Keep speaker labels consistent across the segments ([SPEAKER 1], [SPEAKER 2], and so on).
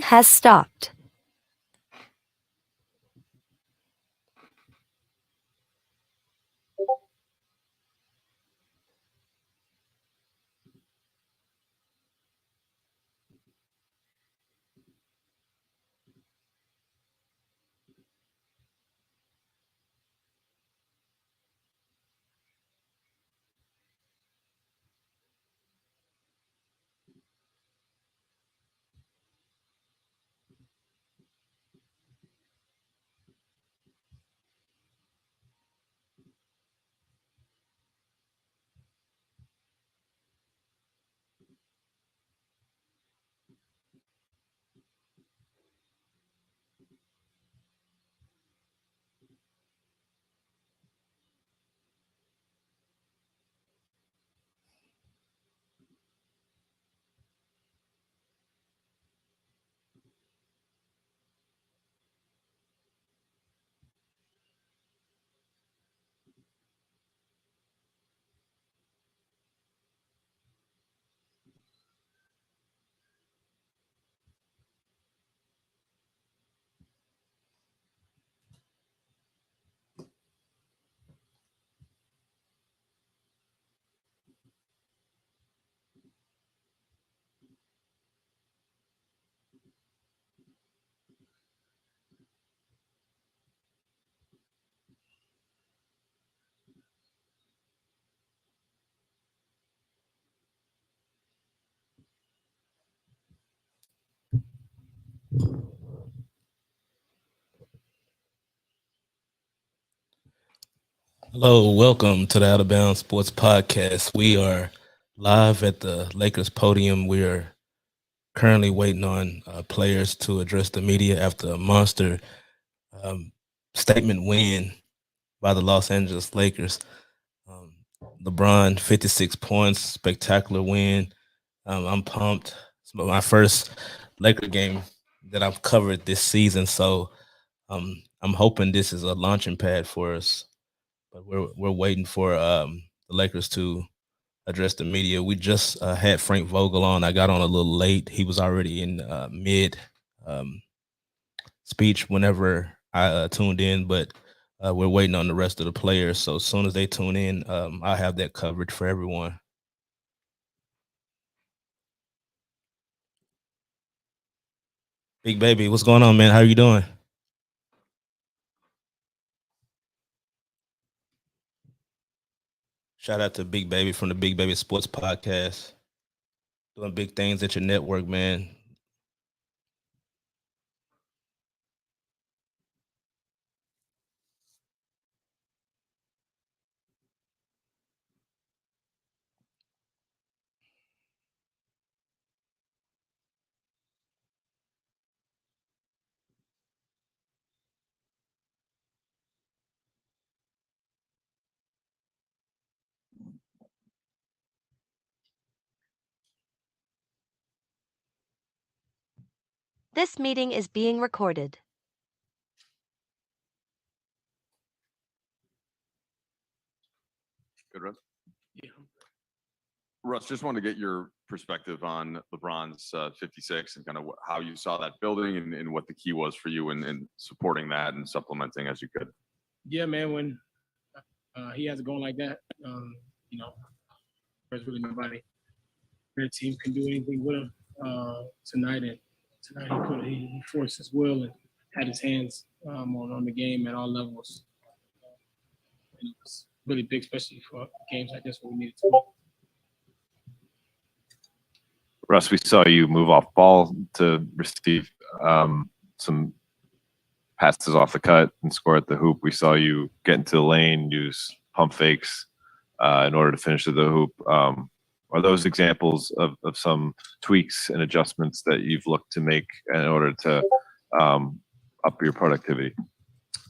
[SPEAKER 1] has stopped.
[SPEAKER 2] Hello, welcome to the Out of Bounds Sports Podcast. We are live at the Lakers podium. We are currently waiting on players to address the media after a monster um, statement win by the Los Angeles Lakers. Um, LeBron, 56 points, spectacular win. I'm pumped. It's my first Laker game that I've covered this season, so I'm hoping this is a launching pad for us. But we're waiting for the Lakers to address the media. We just had Frank Vogel on. I got on a little late. He was already in mid um, speech whenever I tuned in, but we're waiting on the rest of the players. So as soon as they tune in, I'll have that coverage for everyone. Big baby, what's going on, man? How you doing? Shout out to Big Baby from the Big Baby Sports Podcast. Doing big things at your network, man.
[SPEAKER 1] This meeting is being recorded.
[SPEAKER 3] Good, Russ. Yeah. Russ, just wanted to get your perspective on LeBron's 56 and kind of how you saw that building and what the key was for you in supporting that and supplementing as you could.
[SPEAKER 4] Yeah, man, when he has a goal like that, you know, there's really nobody. Their team can do anything with him tonight. And tonight he forced his will and had his hands on the game at all levels. And it was really big, especially for games like this where we needed to win.
[SPEAKER 5] Russ, we saw you move off ball to receive some passes off the cut and score at the hoop. We saw you get into the lane, use pump fakes in order to finish at the hoop. Are those examples of some tweaks and adjustments that you've looked to make in order to up your productivity?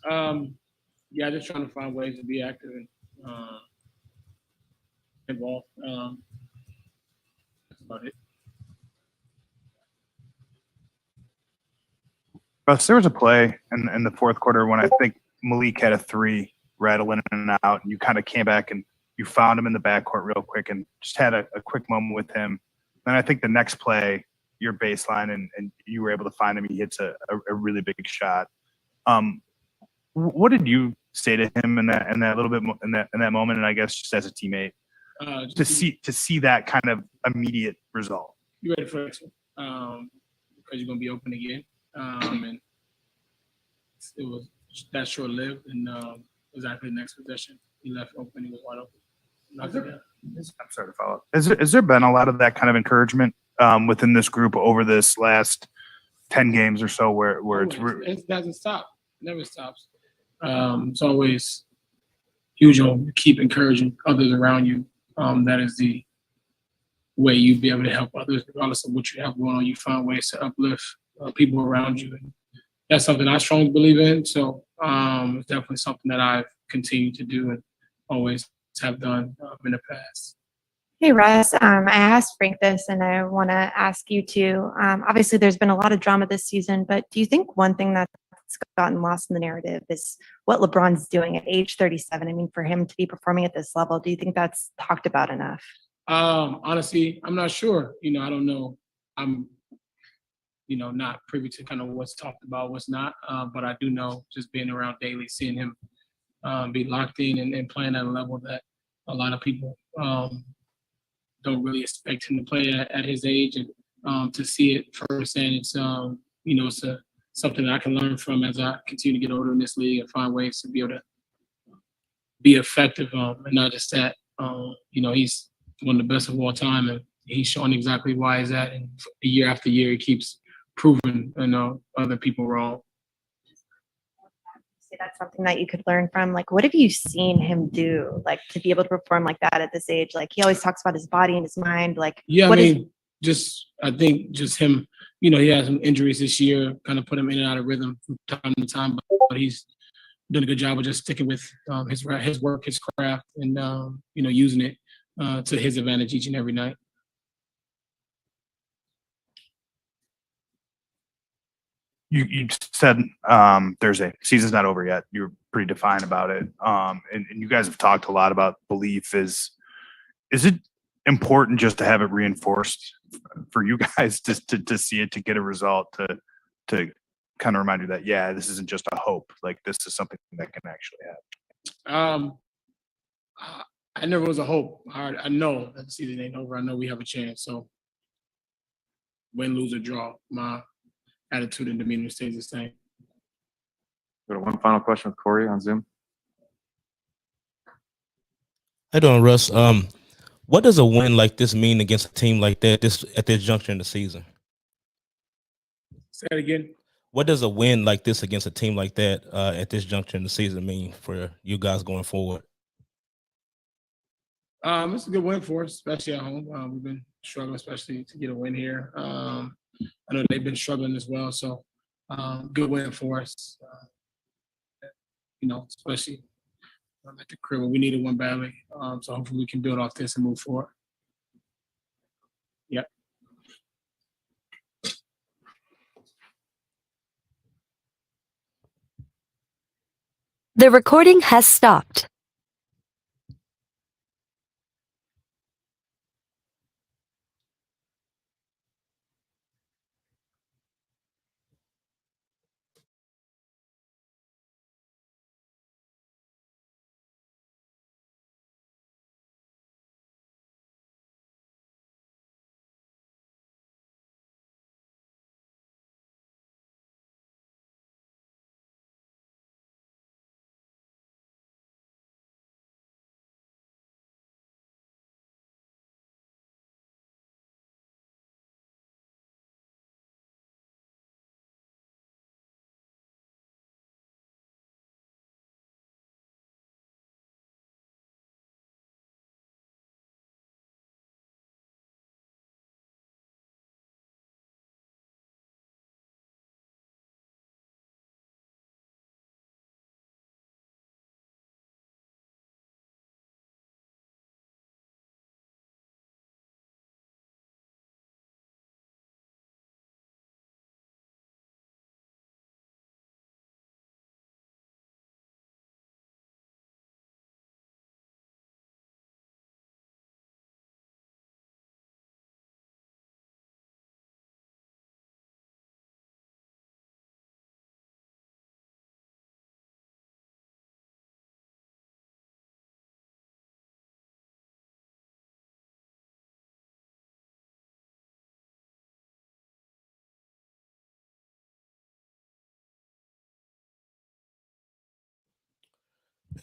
[SPEAKER 4] Yeah, just trying to find ways to be active and involved. That's about it.
[SPEAKER 6] Russ, there was a play in the fourth quarter when I think Malik had a three rattling in and out, and you kind of came back and you found him in the backcourt real quick and just had a quick moment with him. Then I think the next play, your baseline and you were able to find him. He hits a really big shot. What did you say to him in that little bit in that moment? And I guess just as a teammate to see that kind of immediate result.
[SPEAKER 4] You ready for this one? Because you're gonna be open again, and it was that short lived, and exactly the next possession he left open. He was wide open.
[SPEAKER 6] I'm sorry to follow up. Has there been a lot of that kind of encouragement within this group over this last 10 games or so where
[SPEAKER 4] it doesn't stop, never stops. It's always huge to keep encouraging others around you. That is the way you be able to help others, regardless of what you have going on. You find ways to uplift people around you, and that's something I strongly believe in. So it's definitely something that I've continued to do and always have done in the past.
[SPEAKER 7] Hey, Russ. I asked Frank this, and I want to ask you too. Obviously, there's been a lot of drama this season, but do you think one thing that's gotten lost in the narrative is what LeBron's doing at age 37? I mean, for him to be performing at this level, do you think that's talked about enough?
[SPEAKER 4] Honestly, I'm not sure. I don't know. I'm, not privy to kind of what's talked about, what's not. But I do know, just being around daily, seeing him be locked in and playing at a level that a lot of people don't really expect him to play at his age, and to see it firsthand, it's something that I can learn from as I continue to get older in this league and find ways to be able to be effective, and not just that. He's one of the best of all time, and he's showing exactly why he's at. And year after year, he keeps proving other people wrong.
[SPEAKER 7] Say that's something that you could learn from. Like, what have you seen him do, like, to be able to perform like that at this age? Like, he always talks about his body and his mind. Like,
[SPEAKER 4] yeah, I think just him. He had some injuries this year, kind of put him in and out of rhythm from time to time, but he's done a good job of just sticking with his work, his craft, and using it to his advantage each and every night.
[SPEAKER 6] You said Thursday, season's not over yet. You're pretty defiant about it. And you guys have talked a lot about belief. Is it important just to have it reinforced for you guys to see it, to get a result, to kind of remind you that, yeah, this isn't just a hope, like this is something that can actually happen?
[SPEAKER 4] I never was a hope. I know that the season ain't over. I know we have a chance. So win, lose, or draw, my attitude and demeanor stays the same.
[SPEAKER 5] Go to one final question with Corey on Zoom.
[SPEAKER 2] How you doing, Russ? What does a win like this mean against a team like that at this juncture in the season?
[SPEAKER 4] Say it again.
[SPEAKER 2] What does a win like this against a team like that at this juncture in the season mean for you guys going forward?
[SPEAKER 4] It's a good win for us, especially at home. We've been struggling, especially to get a win here. I know they've been struggling as well, so good win for us. Especially at the crib, we needed one badly. So hopefully we can build off this and move forward. Yep.
[SPEAKER 1] The recording has stopped.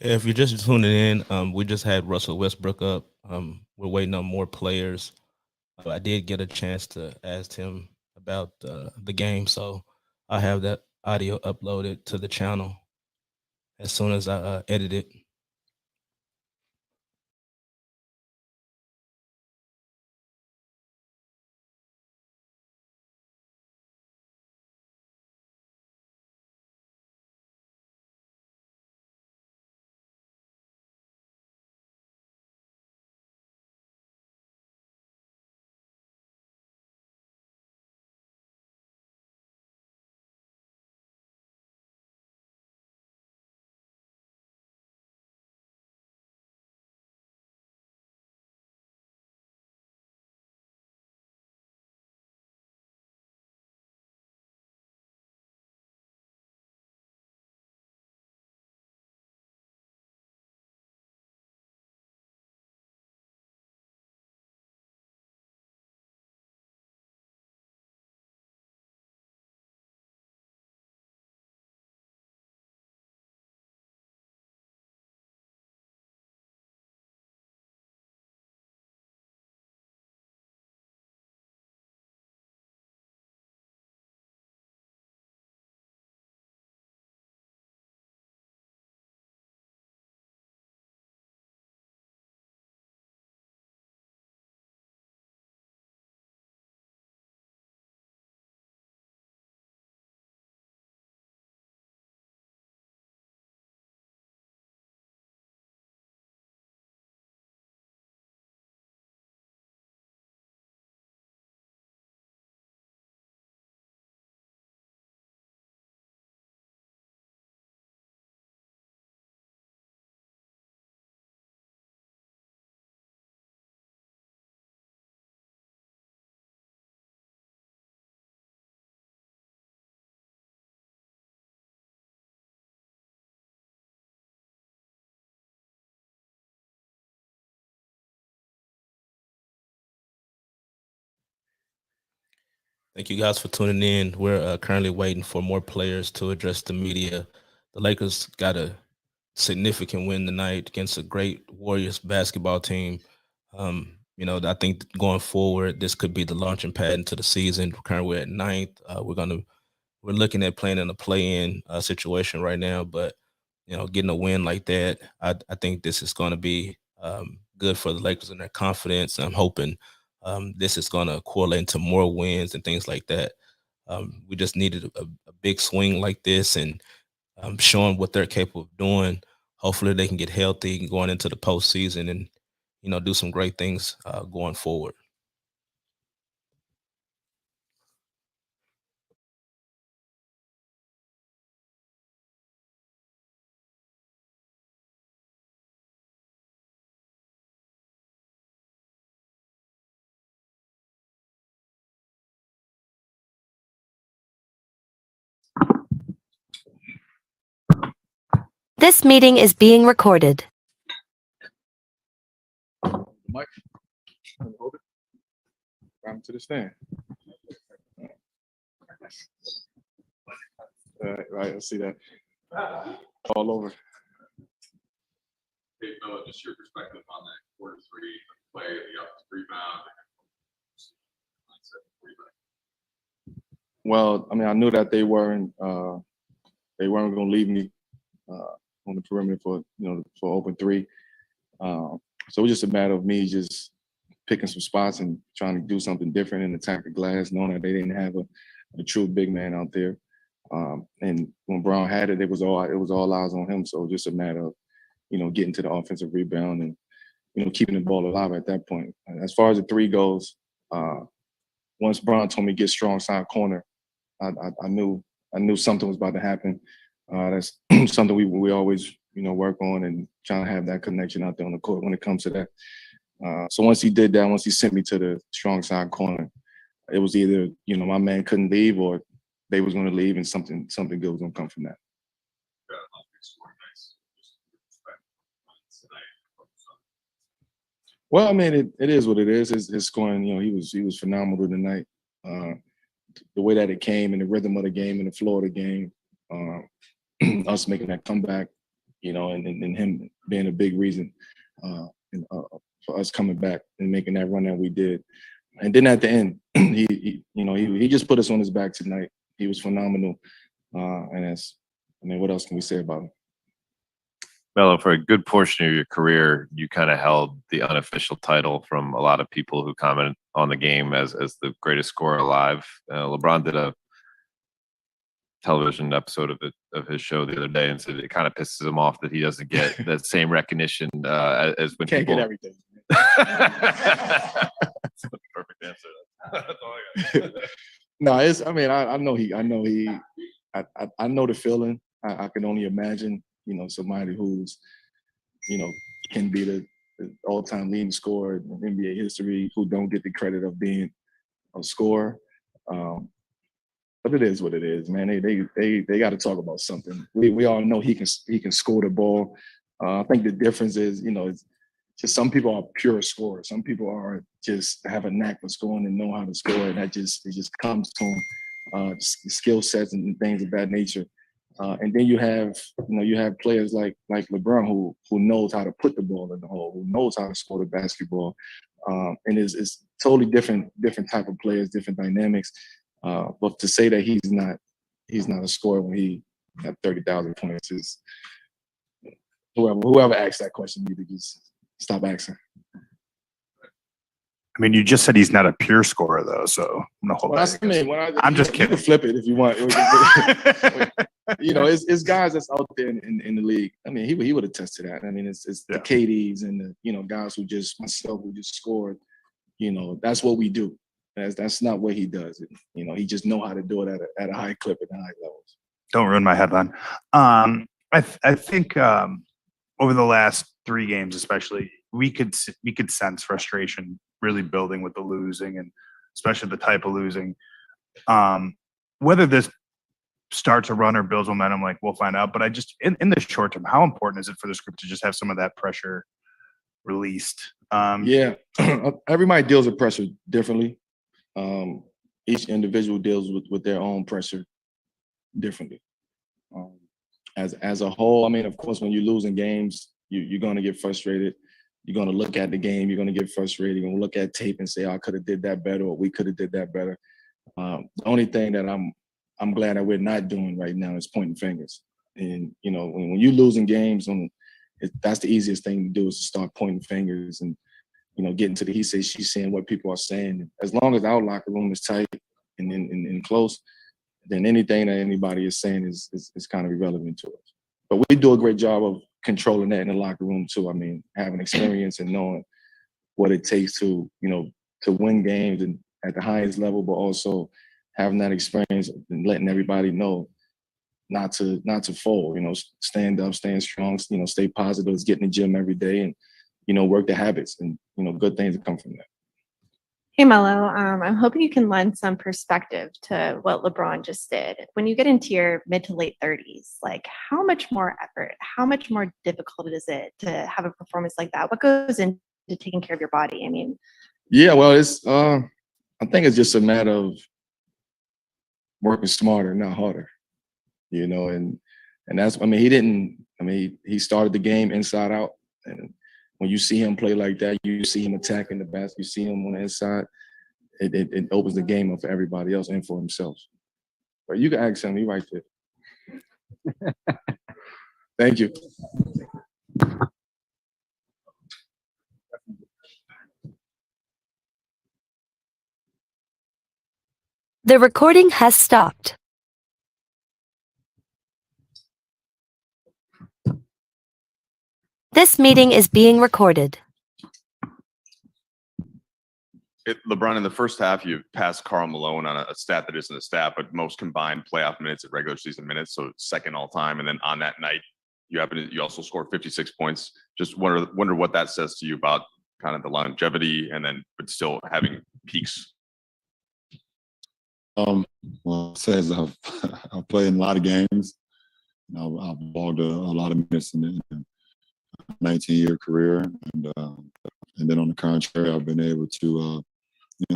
[SPEAKER 2] If you're just tuning in, we just had Russell Westbrook up. We're waiting on more players. I did get a chance to ask him about the game, so I have that audio uploaded to the channel as soon as I edit it. Thank you guys for tuning in. We're currently waiting for more players to address the media. The Lakers got a significant win tonight against a great Warriors basketball team. I think going forward, this could be the launching pad into the season. Currently, we're at ninth. We're looking at playing in a play-in situation right now, but getting a win like that, I think this is going to be good for the Lakers and their confidence. I'm hoping this is going to correlate into more wins and things like that. We just needed a big swing like this and showing what they're capable of doing. Hopefully, they can get healthy going into the postseason and do some great things going forward.
[SPEAKER 1] This meeting is being recorded.
[SPEAKER 8] Mike, hold it. Round to the stand. Right, I see that. All over.
[SPEAKER 3] Hey, Phil, just your perspective on that quarter three play, the up rebound.
[SPEAKER 8] Well, I mean, I knew that they weren't going to leave me on the perimeter for open three. So it was just a matter of me just picking some spots and trying to do something different and attack the glass, knowing that they didn't have a true big man out there. And when Brown had it, it was all eyes on him. So just a matter of getting to the offensive rebound and keeping the ball alive at that point. As far as the three goes, once Brown told me to get strong side corner, I knew something was about to happen. That's something we always work on and trying to have that connection out there on the court when it comes to that. So once he did that, once he sent me to the strong side corner, it was either my man couldn't leave or they was going to leave and something good was going to come from that. Well, I mean, it is what it is. His scoring, he was phenomenal tonight. The way that it came and the rhythm of the game and the flow of the game, us making that comeback, and him being a big reason for us coming back and making that run that we did. And then at the end, he just put us on his back tonight. He was phenomenal. What else can we say about him?
[SPEAKER 5] Melo, for a good portion of your career, you kind of held the unofficial title from a lot of people who comment on the game as the greatest scorer alive. LeBron did a television episode of his show the other day and said it kind of pisses him off that he doesn't get that same recognition as when
[SPEAKER 8] Can't
[SPEAKER 5] people
[SPEAKER 8] get everything.
[SPEAKER 5] That's the perfect answer. That's all I got.
[SPEAKER 8] No, I know I know the feeling. I can only imagine, somebody who's, can be the all-time leading scorer in NBA history who don't get the credit of being a scorer. But it is what it is, man. They got to talk about something. We all know he can score the ball. I think the difference is, it's just some people are pure scorers. Some people are just have a knack for scoring and know how to score, and it just comes to them. Skill sets and things of that nature. And then you have players like LeBron who knows how to put the ball in the hole, who knows how to score the basketball, and is totally different type of players, different dynamics. But to say that he's not a scorer when he had 30,000 points is whoever asked that question need to just stop asking.
[SPEAKER 6] I mean, you just said he's not a pure scorer, though. So I'm gonna hold that. I'm just kidding.
[SPEAKER 8] You can flip it if you want. It's guys that's out there in the league. I mean, he would attest to that. I mean, it's the KDs and the guys who just scored. That's what we do. That's not what he does. He just know how to do it at a high clip at high levels.
[SPEAKER 6] Don't ruin my headline. I think over the last 3 games, especially, we could sense frustration really building with the losing, and especially the type of losing. Whether this starts a run or builds momentum, like, we'll find out. But I just in the short term, how important is it for this group to just have some of that pressure released?
[SPEAKER 8] Everybody deals with pressure differently. Each individual deals with their own pressure differently. As a whole, I mean, of course, when you're losing games, you're going to get frustrated. You're going to look at the game. You're going to get frustrated. You're going to look at tape and say, "Oh, I could have did that better," or "We could have did that better." The only thing that I'm glad that we're not doing right now is pointing fingers. And when you're losing games, that's the easiest thing to do is to start pointing fingers and getting to the he says she saying what people are saying. As long as our locker room is tight and close, then anything that anybody is saying is kind of irrelevant to us. But we do a great job of controlling that in the locker room too. I mean, having experience and knowing what it takes to win games and at the highest level, but also having that experience and letting everybody know not to fold. Stand up, stand strong. Stay positive. Get in the gym every day and work the habits, and good things that come from that.
[SPEAKER 7] Hey, Melo, I'm hoping you can lend some perspective to what LeBron just did. When you get into your mid to late 30s, like, how much more effort, how much more difficult is it to have a performance like that? What goes into taking care of your body? I mean,
[SPEAKER 8] yeah, well, it's I think it's just a matter of working smarter, not harder. And that's, I mean, he started the game inside out, and when you see him play like that, you see him attacking the basket, you see him on the inside, it opens the game up for everybody else and for himself. But you can ask him, he's right there. Thank you.
[SPEAKER 1] The recording has stopped. This meeting is being recorded.
[SPEAKER 3] LeBron, in the first half, you passed Karl Malone on a stat that isn't a stat, but most combined playoff minutes at regular season minutes, so second all time. And then on that night, you also scored 56 points. Just wonder what that says to you about kind of the longevity, and then but still having peaks.
[SPEAKER 9] Well, it says I've played in a lot of games. I've logged a lot of minutes in a 19-year career, and then on the contrary, I've been able to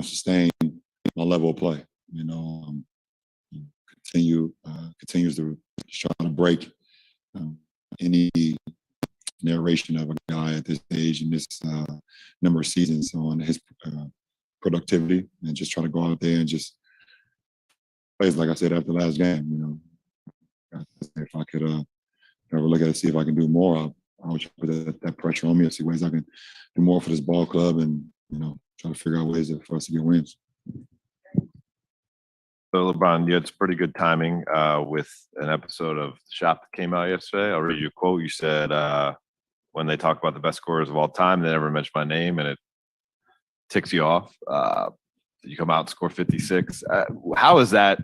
[SPEAKER 9] sustain my level of play. Continues to try to break any narration of a guy at this age and this number of seasons on his productivity, and just try to go out there and just play, like I said after the last game. If I could ever look at it, see if I can do more, I would put that pressure on me and see ways I can do more for this ball club, and try to figure out ways for us to get wins.
[SPEAKER 5] So LeBron, you had some pretty good timing with an episode of The Shop that came out yesterday. I'll read you a quote. You said, when they talk about the best scorers of all time, they never mention my name, and it ticks you off. You come out and score 56. How has that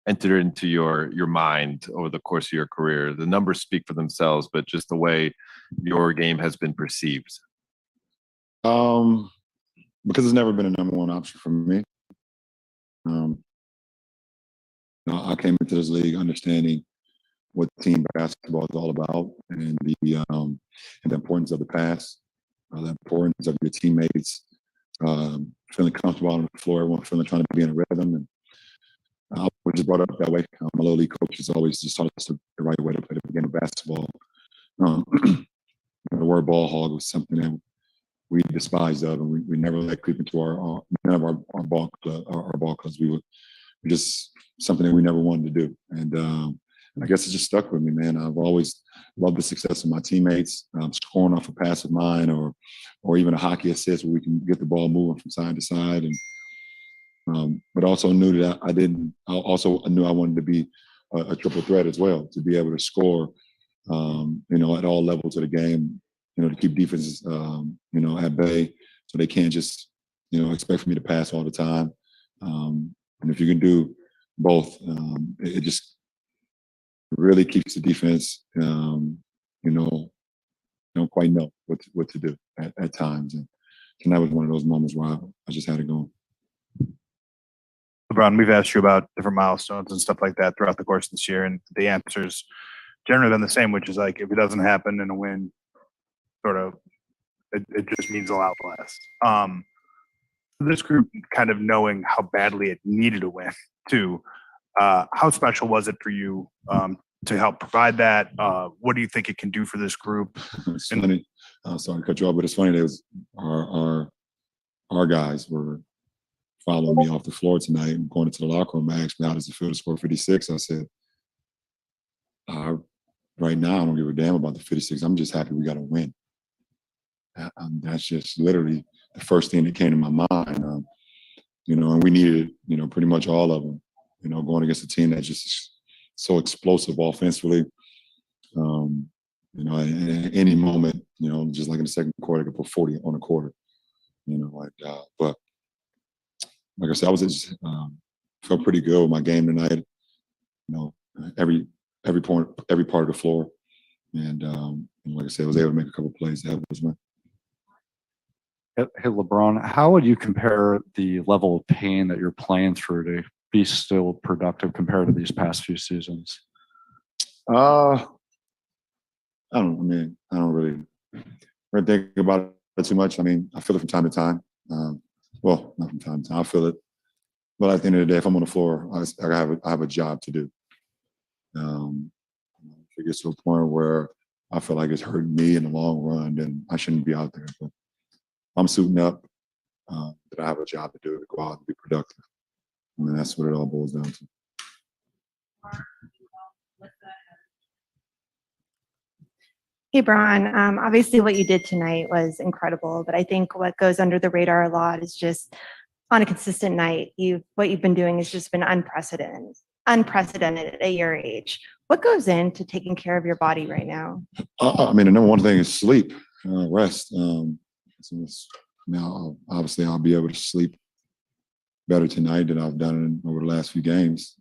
[SPEAKER 5] entered into your mind over the course of your career? The numbers speak for themselves, but just the way your game has been perceived.
[SPEAKER 9] Because it's never been a number one option for me. I came into this league understanding what team basketball is all about, and the importance of the pass, the importance of your teammates, feeling comfortable on the floor, everyone feeling trying to be in a rhythm. And I was just brought up that way. My little league coach has always just taught us the right way to play the game of basketball. The word ball hog was something that we despised of, and we never let creep into none of our ball clubs. We were just something that we never wanted to do. And I guess it just stuck with me, man. I've always loved the success of my teammates, scoring off a pass of mine, or even a hockey assist where we can get the ball moving from side to side. And but also knew that I also knew I wanted to be a triple threat as well, to be able to score, at all levels of the game, to keep defenses, at bay, so they can't just, expect for me to pass all the time. And if you can do both, it just really keeps the defense, don't quite know what to do at times. And that was one of those moments where I just had it going.
[SPEAKER 6] LeBron, we've asked you about different milestones and stuff like that throughout the course of this year, and the answer's generally been the same, which is like, if it doesn't happen in a win, sort of, it just means a lot less. This group kind of knowing how badly it needed a win too, how special was it for you to help provide that? What do you think it can do for this group?
[SPEAKER 9] It's funny. Sorry to cut you off, but it's funny. There was our guys were following me off the floor tonight and going into the locker room. I asked me, how does it feel to score 56? I said, right now, I don't give a damn about the 56. I'm just happy we got to win. That's just literally the first thing that came to my mind. And we needed, pretty much all of them, going against a team that's just so explosive offensively. At any moment, just like in the second quarter, I could put 40 on a quarter, but like I said, I was just felt pretty good with my game tonight. Every part of the floor, and like I said, I was able to make a couple of plays to help us win.
[SPEAKER 10] Hey, LeBron, how would you compare the level of pain that you're playing through to be still productive compared to these past few seasons?
[SPEAKER 9] I don't really think about it too much. I mean, I feel it from time to time. Well, not from time to time. I feel it. But at the end of the day, if I'm on the floor, I have a job to do. If it gets to a point where I feel like it's hurting me in the long run, then I shouldn't be out there. But I'm suiting up, that I have a job to do, to go out and be productive. I mean, that's what it all boils down to.
[SPEAKER 7] Hey, Brian, obviously what you did tonight was incredible, but I think what goes under the radar a lot is just on a consistent night, what you've been doing has just been unprecedented at your age. What goes into taking care of your body right now?
[SPEAKER 9] I mean, the number one thing is sleep, rest. Now, obviously, I'll be able to sleep better tonight than I've done over the last few games.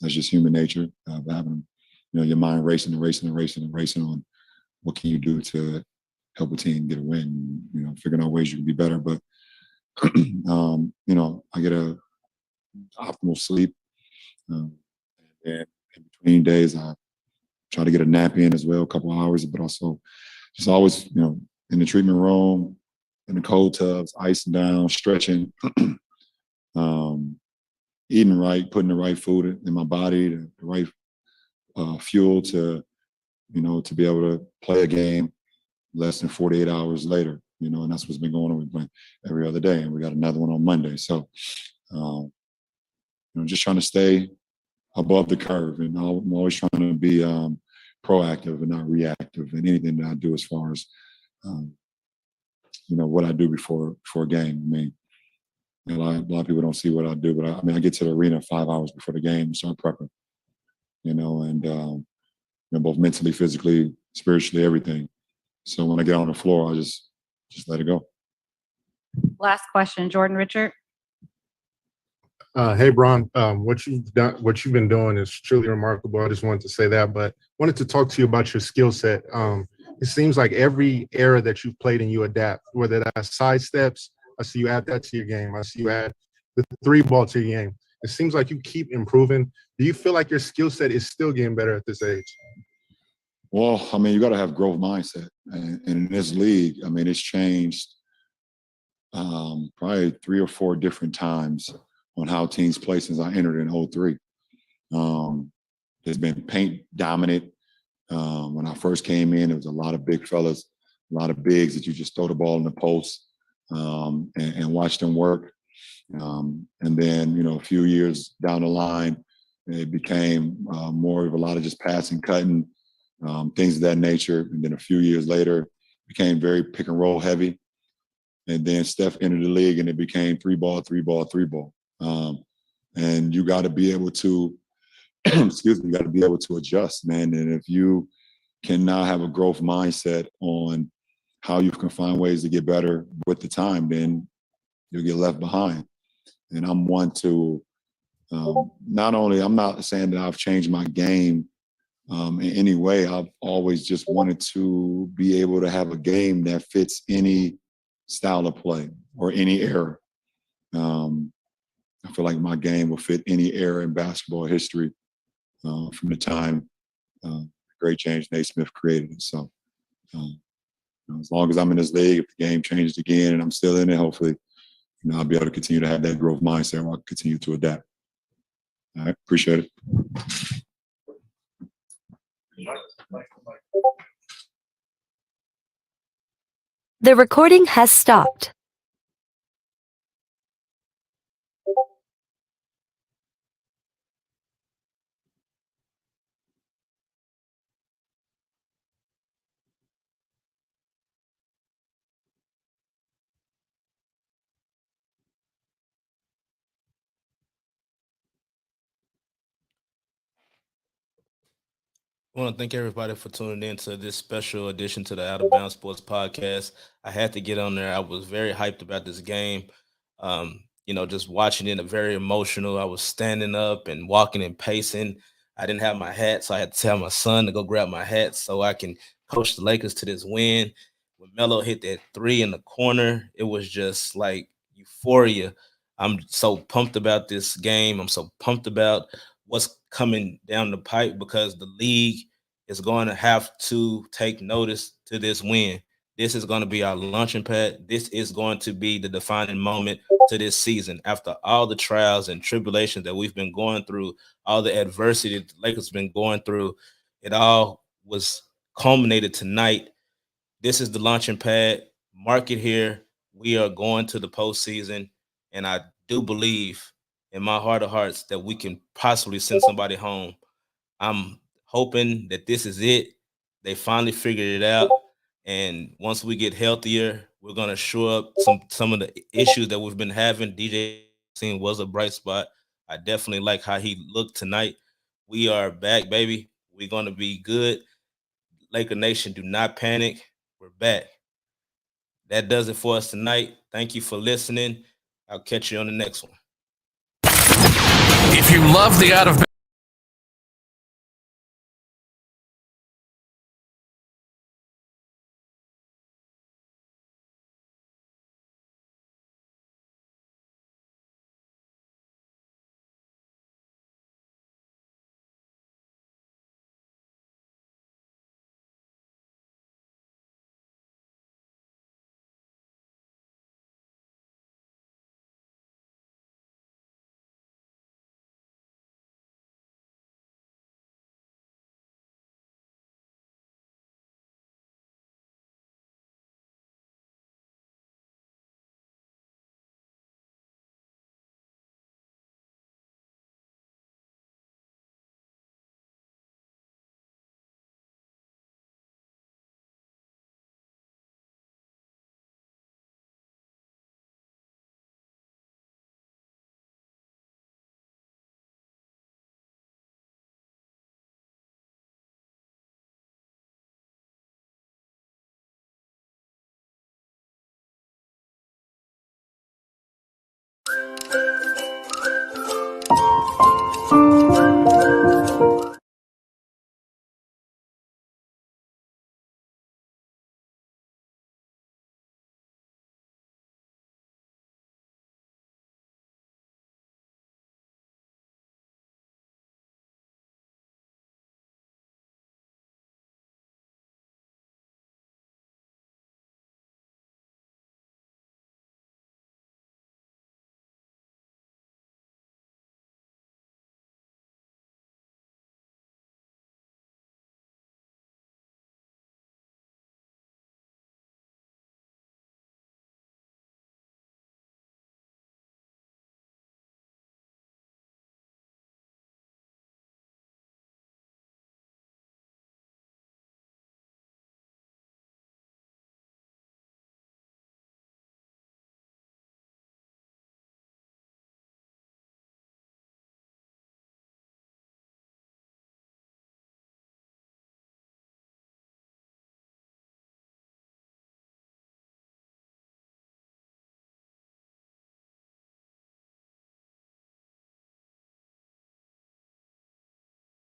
[SPEAKER 9] That's just human nature, having your mind racing on what can you do to help a team get a win. Figuring out ways you can be better. But I get a optimal sleep, and in between days, I try to get a nap in as well, a couple of hours, but also just always, in the treatment room, in the cold tubs, icing down, stretching, eating right, putting the right food in my body, the right fuel to to be able to play a game less than 48 hours later, and that's what's been going on. We play every other day, and we got another one on Monday. So, just trying to stay above the curve, and I'm always trying to be proactive and not reactive in anything that I do as far as, what I do before a game. I mean, a lot of people don't see what I do, but I get to the arena 5 hours before the game and start prepping, and both mentally, physically, spiritually, everything. So when I get on the floor, I just let it go.
[SPEAKER 11] Last question, Jordan Richard.
[SPEAKER 12] Hey, Bron, what you've been doing is truly remarkable. I just wanted to say that, but wanted to talk to you about your skill set. It seems like every era that you've played in, you adapt, whether that's side steps. I see you add that to your game. I see you add the 3-ball to your game. It seems like you keep improving. Do you feel like your skill set is still getting better at this age?
[SPEAKER 9] Well, you got to have growth mindset. And in this league, it's changed probably 3 or 4 different times on how teams play since I entered in 03. There's been paint dominant. When I first came in, there was a lot of big fellas, a lot of bigs that you just throw the ball in the post and watch them work. And then, a few years down the line, it became more of a lot of just passing, cutting, things of that nature. And then a few years later, it became very pick and roll heavy. And then Steph entered the league and it became 3-ball, 3-ball, 3-ball. And you got to be able to, you got to be able to adjust, man. And if you cannot have a growth mindset on how you can find ways to get better with the time, then you'll get left behind. And I'm one to not only, I'm not saying that I've changed my game in any way. I've always just wanted to be able to have a game that fits any style of play or any era. I feel like my game will fit any era in basketball history from the time the great James Naismith created it. So as long as I'm in this league, if the game changes again and I'm still in it, hopefully, I'll be able to continue to have that growth mindset where I'll continue to adapt. All right, appreciate it.
[SPEAKER 1] The recording has stopped.
[SPEAKER 2] I want to thank everybody for tuning in to this special edition to the Out of Bounds Sports Podcast. I had to get on there. I was very hyped about this game. Just watching it, very emotional. I was standing up and walking and pacing. I didn't have my hat, so I had to tell my son to go grab my hat so I can coach the Lakers to this win. When Melo hit that 3 in the corner, it was just like euphoria. I'm so pumped about this game. I'm so pumped about what's coming down the pipe because the league is going to have to take notice to this win. This is going to be our launching pad. This is going to be the defining moment to this season. After all the trials and tribulations that we've been going through, all the adversity that the Lakers have been going through, it all was culminated tonight. This is the launching pad. Mark it here. We are going to the postseason, and I do believe in my heart of hearts that we can possibly send somebody home. I'm hoping that this is it. They finally figured it out. And once we get healthier, we're going to shore up some of the issues that we've been having. DJ was a bright spot. I definitely like how he looked tonight. We are back, baby. We're going to be good. Laker Nation, do not panic. We're back. That does it for us tonight. Thank you for listening. I'll catch you on the next one.
[SPEAKER 13] If you love the Out of